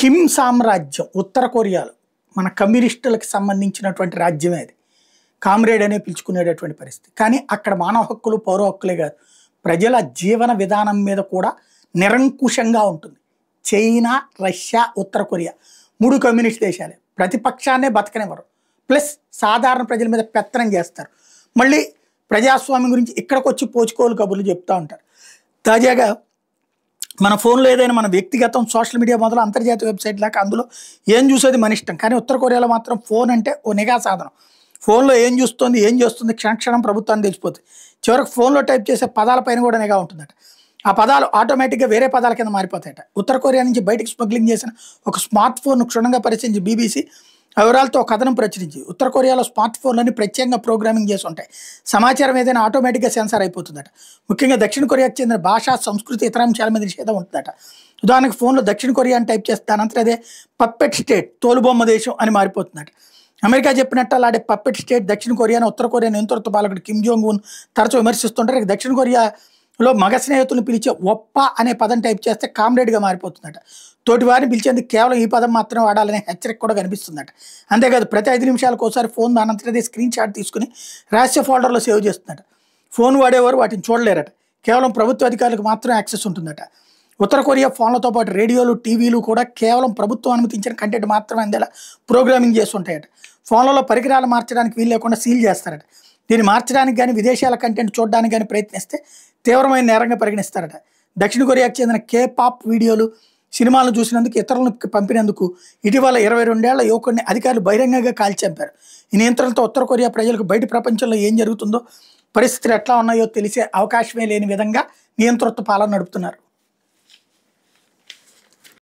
Kim సామ్రాజ్యం ఉత్తర కొరియాలో మన కమ్యూనిస్టులకు సంబంధించినటువంటి రాజ్యమే అది. కామ్రేడ్ అనే పిలుచుకునేటటువంటి పరిస్థితి. కానీ అక్కడ మానవ హక్కులు, పౌర హక్కులే కాదు, ప్రజల జీవన విధానం మీద కూడా నిరంకుశంగా ఉంటుంది. చైనా, రష్యా, ఉత్తర కొరియా 3 కమ్యూనిస్ట్ దేశాలే. ప్రతిపక్షాన్నే బతకనివ్వరు. ప్లస్ సాధారణ ప్రజల మీద పెత్తనం చేస్తారు. మళ్ళీ ప్రజాస్వామ్యం గురించి ఇక్కడికి వచ్చి పోచుకోలు కబుర్లు చెప్తూ ఉంటారు. తాజాగా మన ఫోన్లో ఏదైనా మన వ్యక్తిగతం, సోషల్ మీడియా మొదలు అంతర్జాతీయ వెబ్సైట్ దాకా అందులో ఏం చూసేది మన ఇష్టం. కానీ ఉత్తర కొరియాలో మాత్రం ఫోన్ అంటే ఓ నిఘా సాధనం. ఫోన్లో ఏం చూస్తుంది, ఏం చేస్తుంది క్షణక్షణం ప్రభుత్వాన్ని తెలిసిపోతుంది. చివరికి ఫోన్లో టైప్ చేసే పదాలపైన కూడా నిఘా ఉంటుందట. ఆ పదాలు ఆటోమేటిక్గా వేరే పదాల కింద మారిపోతాయట. ఉత్తర కొరియా నుంచి బయటికి స్మగ్లింగ్ చేసిన ఒక స్మార్ట్ ఫోన్ను క్షుణ్ణంగా పరిశీలించి బీబీసీ వివరాలతో కథనం ప్రచురించి, ఉత్తర కొరియాలో స్మార్ట్ ఫోన్లని ప్రత్యేకంగా ప్రోగ్రామింగ్ చేసి ఉంటాయి. సమాచారం ఏదైనా ఆటోమేటిక్గా సెన్సార్ అయిపోతుందట. ముఖ్యంగా దక్షిణ కొరియాకు చెందిన భాష, సంస్కృతి, ఇతర అంశాల మీద నిషేధం ఉంటుందట. ఉదాహరణకు ఫోన్లో దక్షిణ కొరియా అని టైప్ చేస్తే దానంతా అదే పప్పెట్ స్టేట్, తోలుబొమ్మ దేశం అని మారిపోతుందట. అమెరికా చెప్పినట్టు అలాంటి పప్పెట్ స్టేట్ దక్షిణ కొరియాను ఉత్తర కొరియా నియంతృత్వ పాలకుడు కిమ్ జోంగ్ ఉన్ తరచూ విమర్శిస్తుంటారు. దక్షిణ కొరియాలో మగ స్నేహితులను పిలిచే ఒప్ప అనే పదం టైప్ చేస్తే కామ్రేడ్గా మారిపోతుందట. తోటి వారిని పిలిచేందుకు కేవలం ఈ పదం మాత్రమే వాడాలనే హెచ్చరిక కూడా కనిపిస్తుందట. అంతేకాదు ప్రతి 5 నిమిషాలకు ఒకసారి ఫోన్ దానంతటదే స్క్రీన్ షాట్ తీసుకుని రహస్య ఫోల్డర్లో సేవ్ చేస్తుందట. ఫోన్ వాడేవారు వాటిని చూడలేరట. కేవలం ప్రభుత్వ అధికారులకు మాత్రం యాక్సెస్ ఉంటుందట. ఉత్తర కొరియా ఫోన్లతో పాటు రేడియోలు, టీవీలు కూడా కేవలం ప్రభుత్వం అనుమతించిన కంటెంట్ మాత్రమే అందేలా ప్రోగ్రామింగ్ చేసి ఉంటాయట. ఫోన్లలో పరికరాలు మార్చడానికి వీలు లేకుండా సీల్ చేస్తారట. దీన్ని మార్చడానికి కానీ విదేశాల కంటెంట్ చూడడానికి కానీ ప్రయత్నిస్తే తీవ్రమైన నేరంగా పరిగణిస్తారట. దక్షిణ కొరియాకు చెందిన K-pop వీడియోలు, సినిమాలను చూసినందుకు, ఇతరులకు పంపినందుకు ఇటీవల 22 ఏళ్ల యువకుడిని అధికారులు బహిరంగంగా కాల్చంపారు. ఈ నియంత్రణతో ఉత్తర కొరియా ప్రజలకు బయట ప్రపంచంలో ఏం జరుగుతుందో, పరిస్థితులు ఎట్లా ఉన్నాయో తెలిసే అవకాశమే లేని విధంగా నియంతృత్వ పాలన నడుపుతున్నారు.